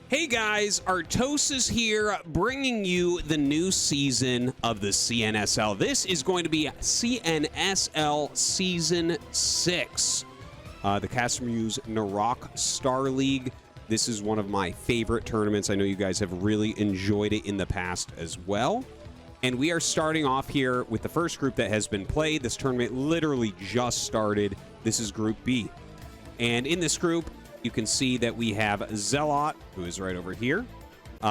Hey guys, Artosis here, bringing you the new season of the CNSL. This is going to be CNSL Season 6, the CasterMuse Narak StarLeague. This is one of my favorite tournaments. I know you guys have really enjoyed it in the past as well. And we are starting off here with the first group that has been played. This tournament literally just started. This is Group B. And in this group, you can see that we have ZeLoT, who is right over here.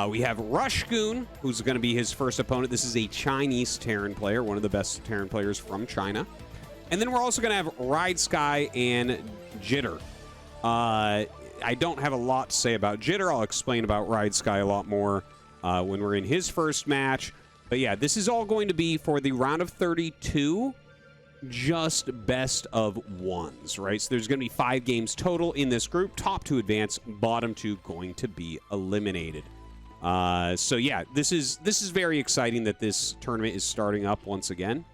We have RushGoon, who's going to be his first opponent. This is a Chinese Terran player, one of the best Terran players from China. And then we're also going to have Ridesky and Jitter. I don't have a lot to say about Jitter. I'll explain about Ridesky a lot more when we're in his first match. But yeah, this is all going to be for the round of 32. Just best of ones, right? So there's going to be 5 games total in this group. Top 2 advance, bottom 2 going to be eliminated. So yeah, this is very exciting that this tournament is starting up once again.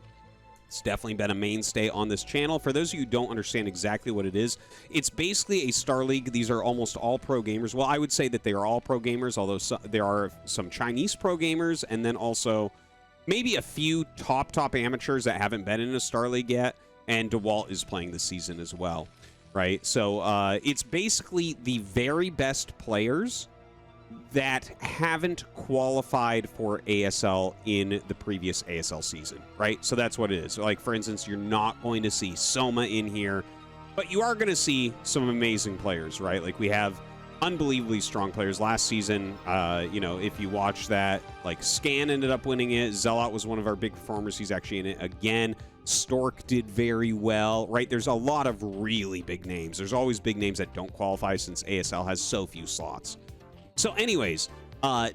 It's definitely been a mainstay on this channel. For those of you who don't understand exactly what it is, it's basically a Star League. These are almost all pro gamers. Well, I would say that they are all pro gamers, although there are some Chinese pro gamers, and then also maybe a few top amateurs that haven't been in a Star League yet, and DeWalt is playing this season as well, right? So it's basically the very best players that haven't qualified for ASL in the previous ASL season, right? So that's what it is. So like, for instance, you're not going to see Soma in here, but you are going to see some amazing players, right? Like, we have unbelievably strong players last season. You know, if you watch that, like, Scan ended up winning it. ZeLoT was one of our big performers. He's actually in it again. Stork did very well, right? There's a lot of really big names. There's always big names that don't qualify since ASL has so few slots. So anyways,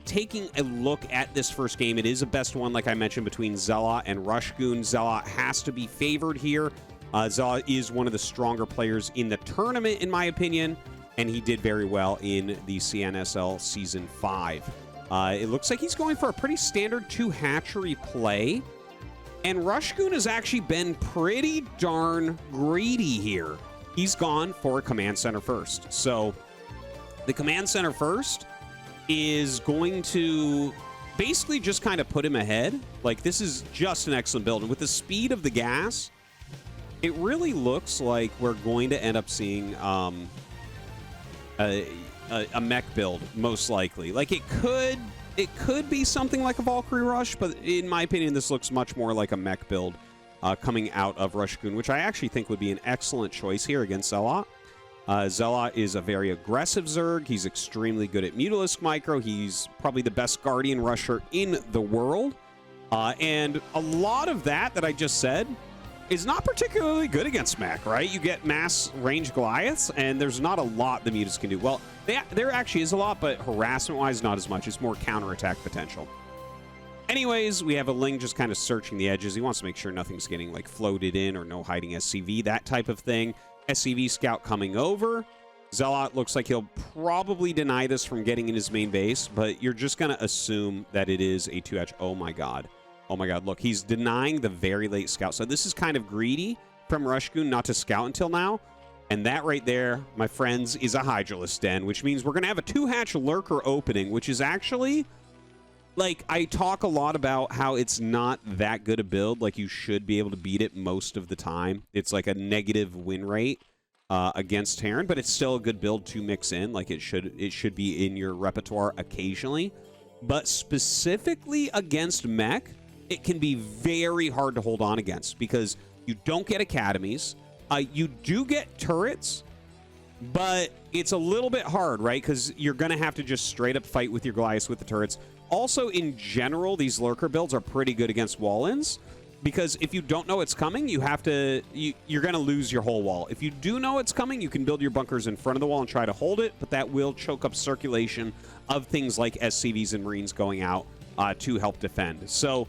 taking a look at this first game, it is a best one, like I mentioned, between ZeLoT and RushGoon. ZeLoT has to be favored here. ZeLoT is one of the stronger players in the tournament, in my opinion, and he did very well in the CNSL Season 5. It looks like he's going for a pretty standard 2 hatchery play, and RushGoon has actually been pretty darn greedy here. He's gone for a command center first. So the command center first is going to basically just kind of put him ahead. Like, this is just an excellent build, and with the speed of the gas, it really looks like we're going to end up seeing a mech build, most likely. Like, it could be something like a Valkyrie Rush, but in my opinion, this looks much more like a mech build coming out of RushGoon, which I actually think would be an excellent choice here against ZeLoT. ZeLoT is a very aggressive Zerg. He's extremely good at Mutalisk Micro. He's probably the best Guardian Rusher in the world. And a lot of that I just said is not particularly good against mech, right? You get mass range Goliaths, and there's not a lot the Mutas can do. Well, there actually is a lot, but harassment-wise, not as much. It's more counterattack potential. Anyways, we have a Ling just kind of searching the edges. He wants to make sure nothing's getting, like, floated in or no hiding SCV, that type of thing. SCV scout coming over. ZeLoT looks like he'll probably deny this from getting in his main base, but you're just going to assume that it is a 2-hatch. Oh, my God. Oh, my God. Look, he's denying the very late scout. So this is kind of greedy from RushGoon not to scout until now. And that right there, my friends, is a Hydralisk Den, which means we're going to have a 2-hatch lurker opening, which is actually, like, I talk a lot about how it's not that good a build. Like, you should be able to beat it most of the time. It's like a negative win rate against Terran, but it's still a good build to mix in. Like, it should be in your repertoire occasionally. But specifically against mech, it can be very hard to hold on against because you don't get academies. You do get turrets, but it's a little bit hard, right? Because you're going to have to just straight up fight with your Goliaths with the turrets. Also, in general, these lurker builds are pretty good against wall-ins because if you don't know it's coming, you're going to lose your whole wall. If you do know it's coming, you can build your bunkers in front of the wall and try to hold it, but that will choke up circulation of things like SCVs and Marines going out to help defend. So,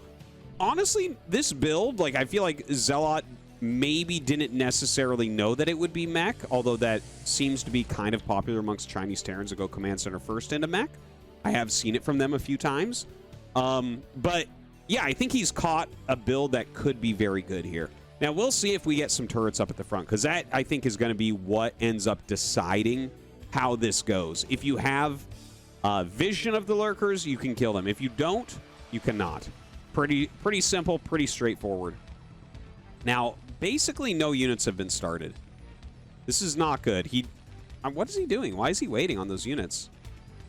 honestly, this build, like, I feel like ZeLoT maybe didn't necessarily know that it would be mech, although that seems to be kind of popular amongst Chinese Terrans to go command center first into mech. I have seen it from them a few times. But yeah, I think he's caught a build that could be very good here. Now, we'll see if we get some turrets up at the front, because that, I think, is going to be what ends up deciding how this goes. If you have vision of the lurkers, you can kill them. If you don't, you cannot. Pretty simple, pretty straightforward. Now, basically no units have been started. This is not good. What is he doing? Why is he waiting on those units?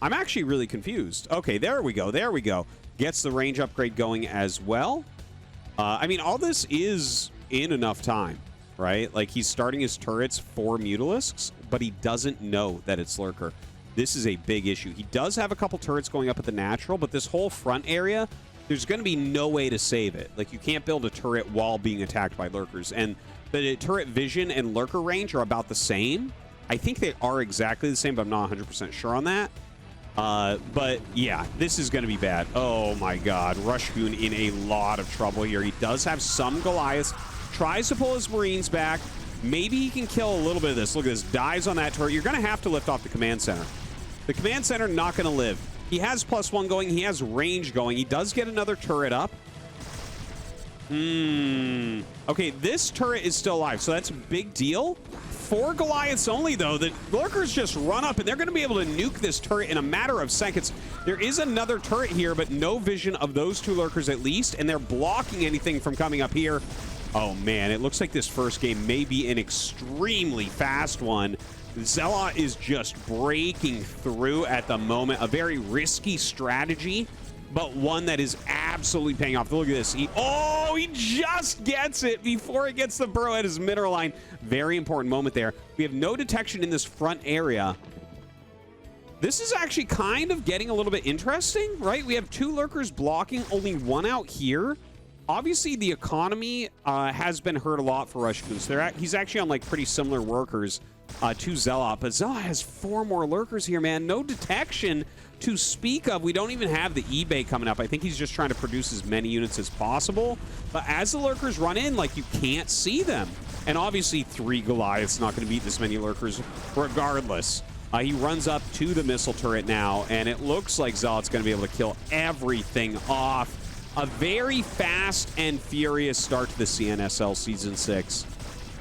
I'm actually really confused. Okay, there we go. There we go. Gets the range upgrade going as well. I mean, all this is in enough time, right? Like, he's starting his turrets for Mutalisks, but he doesn't know that it's Lurker. This is a big issue. He does have a couple turrets going up at the natural, but this whole front area, there's going to be no way to save it. Like, you can't build a turret while being attacked by Lurkers. And the turret vision and Lurker range are about the same. I think they are exactly the same, but I'm not 100% sure on that. But yeah, this is going to be bad. Oh my God. RushGoon in a lot of trouble here. He does have some Goliaths. Tries to pull his Marines back. Maybe he can kill a little bit of this. Look at this. Dies on that turret. You're going to have to lift off the command center. The command center not going to live. He has +1 going. He has range going. He does get another turret up. Okay, this turret is still alive, so that's a big deal. 4 Goliaths only, though. The Lurkers just run up, and they're going to be able to nuke this turret in a matter of seconds. There is another turret here, but no vision of those 2 Lurkers at least, and they're blocking anything from coming up here. Oh, man, it looks like this first game may be an extremely fast one. ZeLoT is just breaking through at the moment. A very risky strategy, but one that is absolutely paying off. Look at this. He just gets it before it gets the burrow at his mineral line. Very important moment there. We have no detection in this front area. This is actually kind of getting a little bit interesting, right? We have 2 Lurkers blocking, only 1 out here. Obviously, the economy has been hurt a lot for RushGoon. So he's actually on like pretty similar workers to ZeLoT, but ZeLoT has 4 more Lurkers here, man. No detection to speak of. We don't even have the eBay coming up. I think he's just trying to produce as many units as possible. But as the Lurkers run in, like, you can't see them. And obviously, 3 Goliaths not going to beat this many Lurkers regardless. He runs up to the missile turret now, and it looks like ZeLoT's going to be able to kill everything off. A very fast and furious start to the CNSL Season 6.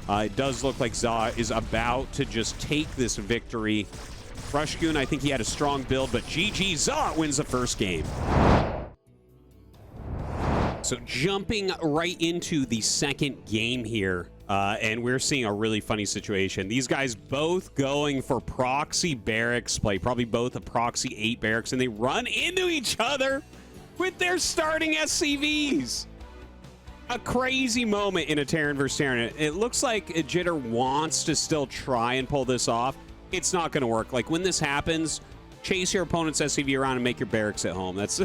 It does look like ZeLoT is about to just take this victory. RushGoon, I think he had a strong build, but GG, ZeLoT wins the first game. So jumping right into the second game here, and we're seeing a really funny situation. These guys both going for proxy barracks play, probably both a proxy 8 barracks, and they run into each other with their starting SCVs. A crazy moment in a Terran versus Terran. It looks like Jitter wants to still try and pull this off. It's not going to work. Like, when this happens, chase your opponent's SCV around and make your barracks at home. That's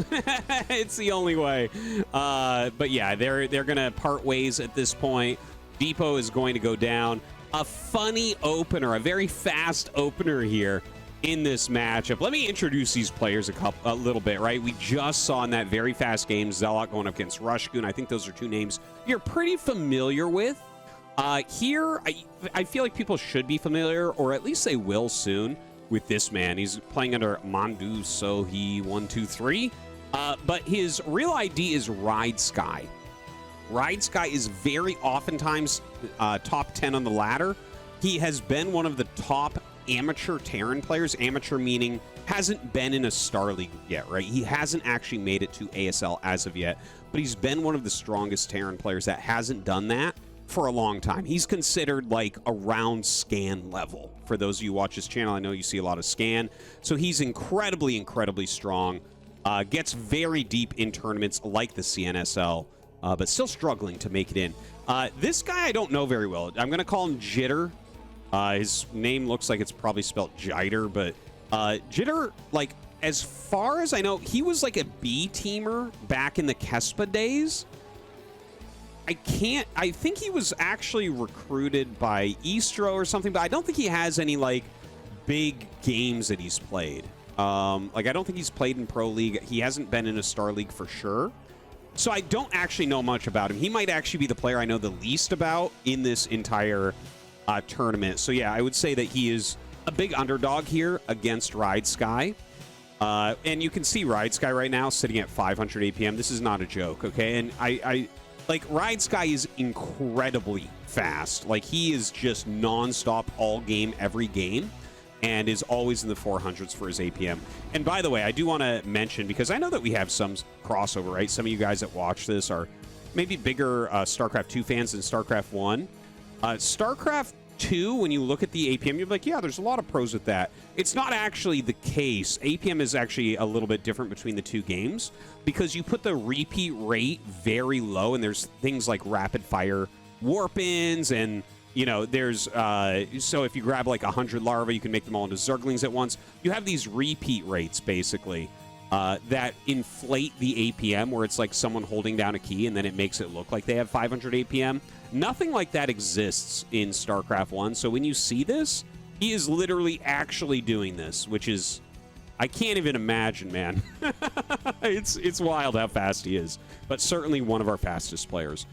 it's the only way. But yeah, they're going to part ways at this point. Depot is going to go down. A funny opener, a very fast opener here in this matchup. Let me introduce these players a little bit, right? We just saw in that very fast game ZeLoT going up against RushGoon. I think those are 2 names you're pretty familiar with. Here, I feel like people should be familiar, or at least they will soon, with this man. He's playing under Mandu Sohi123, but his real ID is Ridesky. Ridesky is very oftentimes top 10 on the ladder. He has been one of the top amateur Terran players. Amateur meaning hasn't been in a StarLeague yet, right? He hasn't actually made it to ASL as of yet, but he's been one of the strongest Terran players that hasn't done that for a long time. He's considered like around Scan level. For those of you who watch his channel, I know you see a lot of Scan. So he's incredibly, incredibly strong. Gets very deep in tournaments like the CNSL, but still struggling to make it in. This guy I don't know very well. I'm going to call him Jitter. His name looks like it's probably spelled Jiter, but Jitter, like, as far as I know, he was like a B-teamer back in the Kespa days. I think he was actually recruited by Eastro or something, but I don't think he has any, like, big games that he's played. Like, I don't think he's played in Pro League. He hasn't been in a Star League for sure. So I don't actually know much about him. He might actually be the player I know the least about in this entire tournament. So yeah, I would say that he is a big underdog here against Ridesky. And you can see Ridesky right now sitting at 500 APM. This is not a joke, okay? And I like, Ridesky is incredibly fast. Like, he is just nonstop all game, every game. and is always in the 400s for his APM. And by the way, I do want to mention, because I know that we have some crossover, right? Some of you guys that watch this are maybe bigger StarCraft 2 fans than StarCraft 1. StarCraft 2, when you look at the APM, you're like, yeah, there's a lot of pros with that. It's not actually the case. APM is actually a little bit different between the two games because you put the repeat rate very low, and there's things like rapid fire warp-ins, and you know, there's so if you grab like 100 larvae, you can make them all into zerglings at once. You have these repeat rates basically that inflate the APM, where it's like someone holding down a key and then it makes it look like they have 500 APM. Nothing like that exists in StarCraft 1. So when you see this, he is literally actually doing this, which is, I can't even imagine, man. It's wild how fast he is, but certainly one of our fastest players.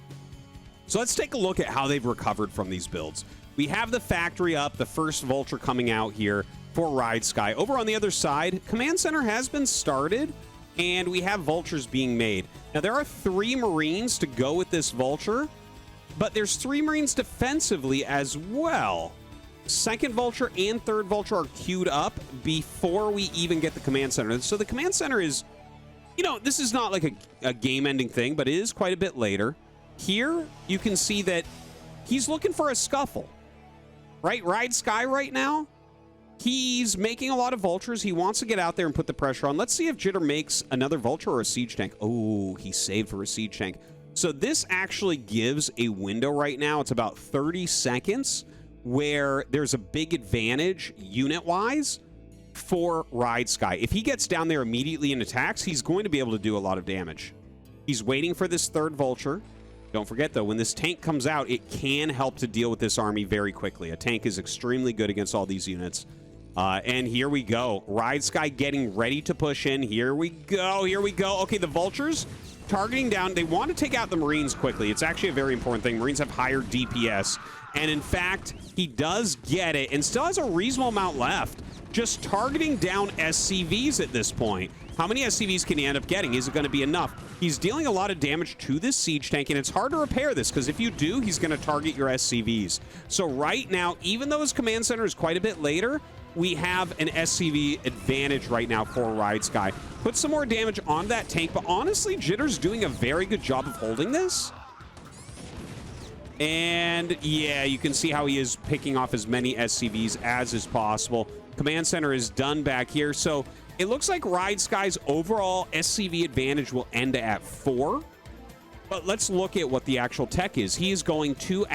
So let's take a look at how they've recovered from these builds. We have the factory up, the first vulture coming out here for Ridesky. Over on the other side, Command Center has been started, and we have vultures being made. Now, there are 3 Marines to go with this vulture, but there's 3 Marines defensively as well. Second vulture and third vulture are queued up before we even get the Command Center. So the Command Center is, you know, this is not like a game-ending thing, but it is quite a bit later. Here, you can see that he's looking for a scuffle, right? Ridesky right now, he's making a lot of vultures. He wants to get out there and put the pressure on. Let's see if Jitter makes another vulture or a siege tank. Oh, he saved for a siege tank. So this actually gives a window right now. It's about 30 seconds where there's a big advantage unit-wise for Ridesky. If he gets down there immediately and attacks, he's going to be able to do a lot of damage. He's waiting for this third vulture. Don't forget, though, when this tank comes out, it can help to deal with this army very quickly. A tank is extremely good against all these units. And here we go. Ridesky getting ready to push in. Here we go. Here we go. Okay, the vultures targeting down. They want to take out the Marines quickly. It's actually a very important thing. Marines have higher DPS. And in fact, he does get it and still has a reasonable amount left. Just targeting down SCVs at this point. How many SCVs can he end up getting? Is it going to be enough? He's dealing a lot of damage to this siege tank, and it's hard to repair this because if you do, he's going to target your SCVs. So right now, even though his command center is quite a bit later, we have an SCV advantage right now for Ridesky. Put some more damage on that tank, but honestly, Jitter's doing a very good job of holding this. And yeah, you can see how he is picking off as many SCVs as is possible. Command center is done back here. So it looks like Ridesky's overall SCV advantage will end at 4. But let's look at what the actual tech is. He is going to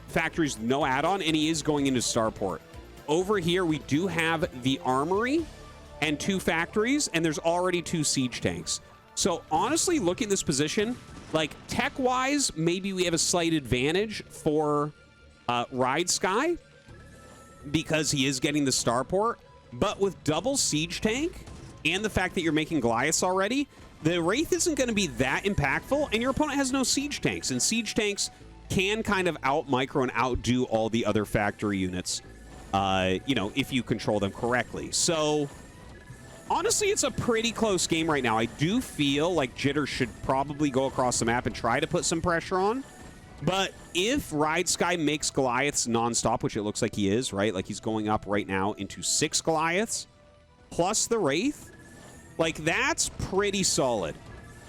factories, no add-on, and he is going into Starport. Over here, we do have the armory and 2 factories, and there's already 2 siege tanks. So honestly, looking at this position, like tech-wise, maybe we have a slight advantage for Ridesky because he is getting the Starport. But with double siege tank and the fact that you're making Goliaths already, the Wraith isn't going to be that impactful, and your opponent has no siege tanks. And siege tanks can kind of out-micro and outdo all the other factory units, you know, if you control them correctly. So honestly, it's a pretty close game right now. I do feel like Jitter should probably go across the map and try to put some pressure on. But if Ridesky makes Goliaths nonstop, which it looks like he is, right? Like he's going up right now into 6 Goliaths plus the Wraith. Like that's pretty solid.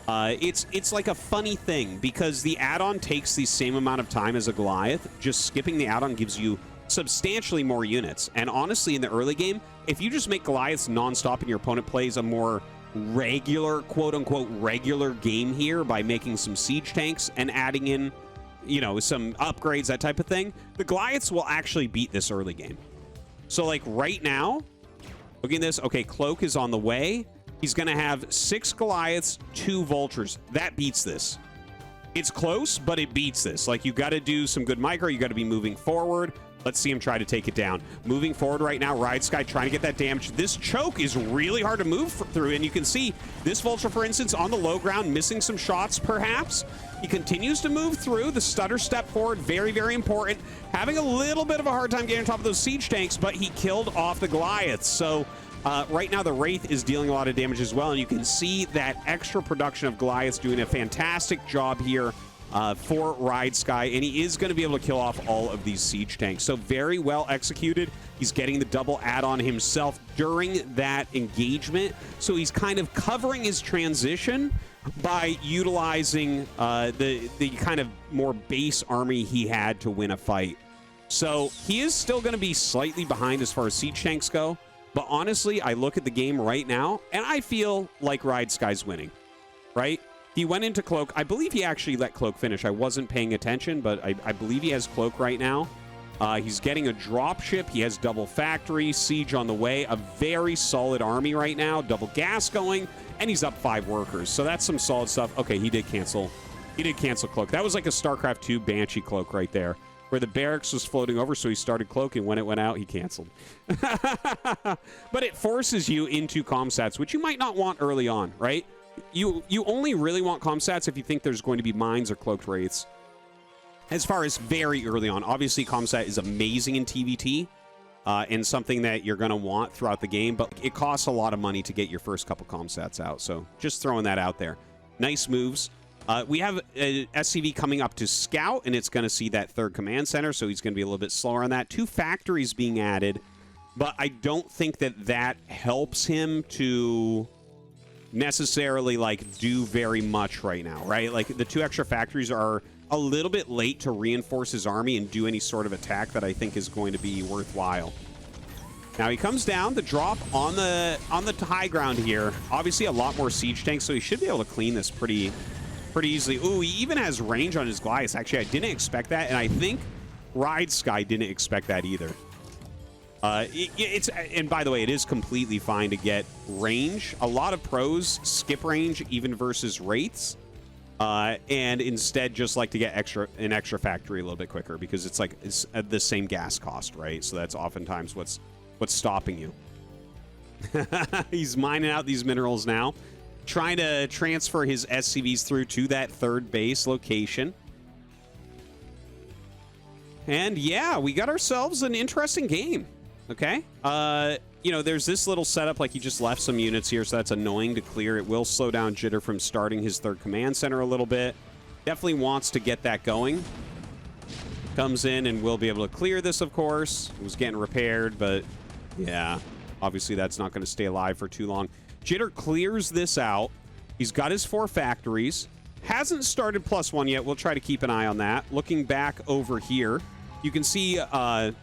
It's like a funny thing because the add-on takes the same amount of time as a Goliath. Just skipping the add-on gives you substantially more units. And honestly, in the early game, if you just make Goliaths nonstop and your opponent plays a more regular, quote-unquote, regular game here by making some siege tanks and adding in, you know, some upgrades, that type of thing, the Goliaths will actually beat this early game. So, like, right now, looking at this, okay, Cloak is on the way. He's going to have 6 Goliaths, 2 Vultures. That beats this. It's close, but it beats this. Like, you got to do some good micro. You got to be moving forward. Let's see him try to take it down. Moving forward right now, Ridesky trying to get that damage. This choke is really hard to move through, and you can see this Vulture, for instance, on the low ground, missing some shots, perhaps. He continues to move through. The stutter step forward, very, very important. Having a little bit of a hard time getting on top of those siege tanks, but he killed off the Goliaths. So right now, the Wraith is dealing a lot of damage as well, and you can see that extra production of Goliaths doing a fantastic job here for Ridesky, and he is going to be able to kill off all of these siege tanks. So very well executed. He's getting the double add-on himself during that engagement. So he's kind of covering his transition by utilizing the kind of more base army he had to win a fight. So he is still going to be slightly behind as far as siege tanks go. But honestly, I look at the game right now, and I feel like Ridesky's winning, right? He went into Cloak. I believe he actually let Cloak finish. I wasn't paying attention, but I believe he has Cloak right now. He's getting a dropship. He has double factory, siege on the way, a very solid army right now, double gas going, and he's up 5 workers. So that's some solid stuff. Okay, he did cancel. He did cancel Cloak. That was like a StarCraft 2 Banshee Cloak right there, where the barracks was floating over, so he started Cloak, and when it went out, he canceled. But it forces you into comsats, which you might not want early on, right? You only really want comsats if you think there's going to be mines or cloaked wraiths. As far as very early on, obviously comsat is amazing in TVT and something that you're going to want throughout the game, but it costs a lot of money to get your first couple comsats out. So just throwing that out there. Nice moves. We have a SCV coming up to Scout, and it's going to see that 3rd command center, so he's going to be a little bit slower on that. 2 factories being added, but I don't think that helps him to necessarily like do very much right now, right? Like the 2 extra factories are a little bit late to reinforce his army and do any sort of attack that I think is going to be worthwhile. Now he comes down, the drop on the high ground here. Obviously a lot more siege tanks, so he should be able to clean this pretty easily. Ooh, he even has range on his Goliath. Actually, I didn't expect that, and I think Ridesky didn't expect that either. And by the way, it is completely fine to get range. A lot of pros skip range even versus wraiths, and instead just like to get an extra factory a little bit quicker because it's the same gas cost, right? So that's oftentimes what's stopping you. He's mining out these minerals now, trying to transfer his SCVs through to that 3rd base location. And yeah, we got ourselves an interesting game. Okay. You know, there's this little setup, like he just left some units here, so that's annoying to clear. It will slow down Jitter from starting his 3rd command center a little bit. Definitely wants to get that going. Comes in and will be able to clear this, of course. It was getting repaired, but yeah, obviously that's not going to stay alive for too long. Jitter clears this out. He's got his 4 factories. Hasn't started +1 yet. We'll try to keep an eye on that. Looking back over here, you can see +1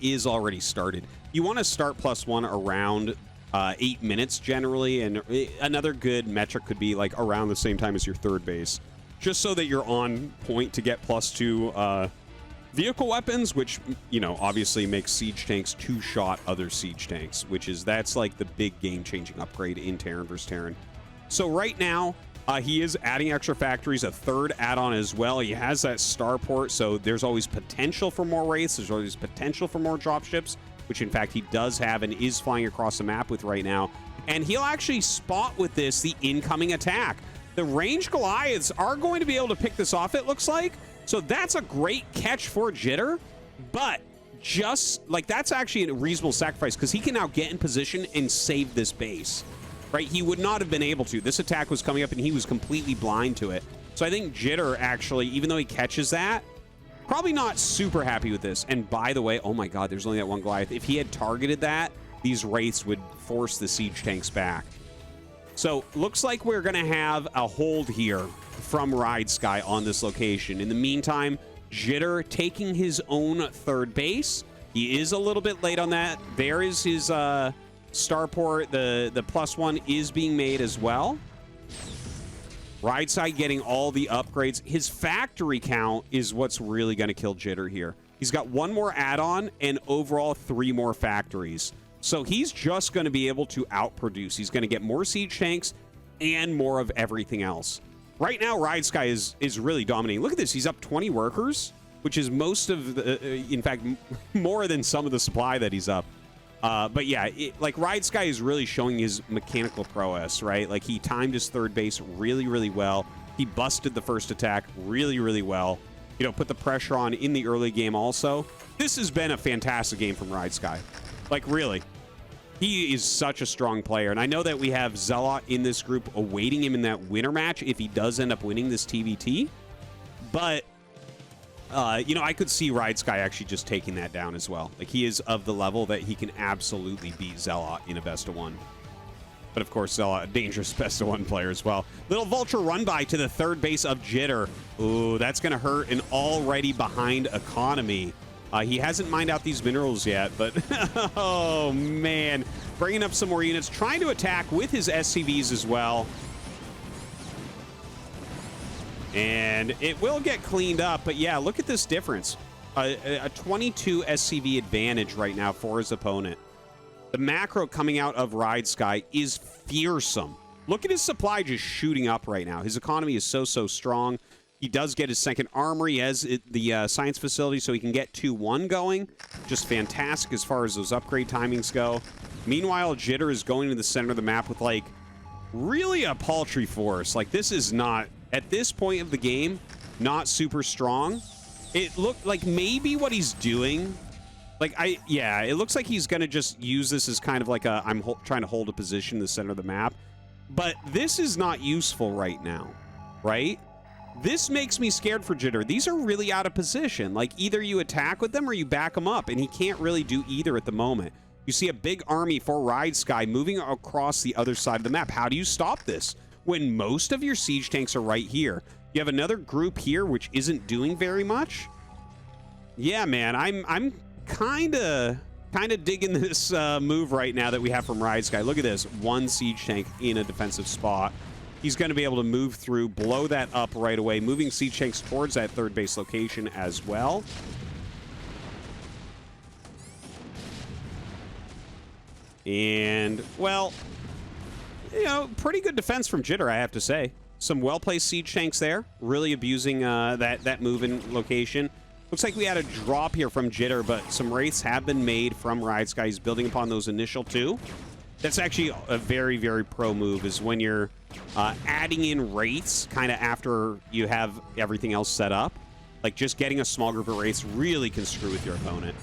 is already started. You want to start +1 around 8 minutes generally, and another good metric could be like around the same time as your 3rd base, just so that you're on point to get +2 vehicle weapons, which, you know, obviously makes siege tanks 2-shot other siege tanks, that's like the big game-changing upgrade in Terran vs. Terran. So right now, he is adding extra factories, a 3rd add-on as well. He has that starport, so there's always potential for more wraiths. There's always potential for more dropships, which in fact he does have and is flying across the map with right now. And he'll actually spot with this the incoming attack. The ranged Goliaths are going to be able to pick this off, it looks like. So that's a great catch for Jitter, but just like that's actually a reasonable sacrifice because he can now get in position and save this base. Right, he would not have been able to. This attack was coming up, and he was completely blind to it. So I think Jitter, actually, even though he catches that, probably not super happy with this. And by the way, oh my god, there's only that 1 Goliath. If he had targeted that, these wraiths would force the siege tanks back. So looks like we're going to have a hold here from Ridesky on this location. In the meantime, Jitter taking his own 3rd base. He is a little bit late on that. There is his starport. The +1 is being made as well. Ridesky getting all the upgrades. His factory count is what's really going to kill Jitter here. He's got 1 more add-on and overall 3 more factories. So he's just going to be able to outproduce. He's going to get more siege tanks and more of everything else. Right now, Ridesky is really dominating. Look at this. He's up 20 workers, which is most of the, in fact, more than some of the supply that he's up. But yeah, like Ridesky is really showing his mechanical prowess, right? Like he timed his 3rd base really, really well. He busted the first attack really, really well. You know, put the pressure on in the early game also. This has been a fantastic game from Ridesky. Like, really. He is such a strong player, and I know that we have ZeLoT in this group awaiting him in that winner match if he does end up winning this TVT. But, you know, I could see Ridesky actually just taking that down as well. Like, he is of the level that he can absolutely beat ZeLoT in a best-of-one. But, of course, ZeLoT, a dangerous best-of-one player as well. Little vulture run-by to the third base of Jitter. Ooh, that's going to hurt an already behind economy. He hasn't mined out these minerals yet, but oh, man. Bringing up some more units, trying to attack with his SCVs as well. And it will get cleaned up, but yeah, look at this difference. A 22 SCV advantage right now for his opponent. The macro coming out of Ridesky is fearsome. Look at his supply just shooting up right now. His economy is so strong. He does get his second armory. He has the science facility, so he can get 2-1 going. Just fantastic as far as those upgrade timings go. Meanwhile, Jitter is going to the center of the map with, like, really a paltry force. Like, this is not, at this point of the game, not super strong. It looked like maybe what he's doing, like, yeah, it looks like he's going to just use this as kind of like a, I'm trying to hold a position in the center of the map. But this is not useful right now, right? This makes me scared for Jitter. These are really out of position. Like, either you attack with them or you back them up, and he can't really do either at the moment. You see a big army for Ridesky moving across the other side of the map. How do you stop this when most of your siege tanks are right here? You have another group here which isn't doing very much. Yeah, man, I'm kind of digging this move right now that we have from Ridesky. Look at this, one siege tank in a defensive spot. He's going to be able to move through, blow that up right away, moving siege tanks towards that third base location as well. And, well, you know, pretty good defense from Jitter, I have to say. Some well-placed siege tanks there, really abusing that move-in location. Looks like we had a drop here from Jitter, but some wraiths have been made from Ridesky. He's building upon those initial two. That's actually a very pro move, is when you're adding in wraiths kind of after you have everything else set up. Like, just getting a small group of wraiths really can screw with your opponent.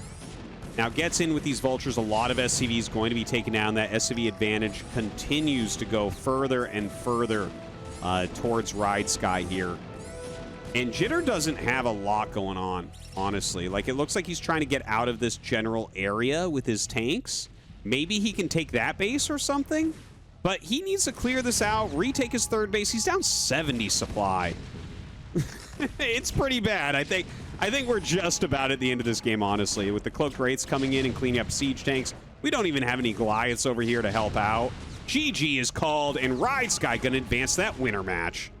Now, gets in with these vultures. A lot of SCVs going to be taken down. That SCV advantage continues to go further and further towards Ridesky here. And Jitter doesn't have a lot going on, honestly. Like, it looks like he's trying to get out of this general area with his tanks. Maybe he can take that base or something, but he needs to clear this out, retake his third base. He's down 70 supply. It's pretty bad. I think we're just about at the end of this game, honestly, with the cloaked wraiths coming in and cleaning up siege tanks. We don't even have any Goliaths over here to help out. GG is called, and Ridesky gonna advance that winner match.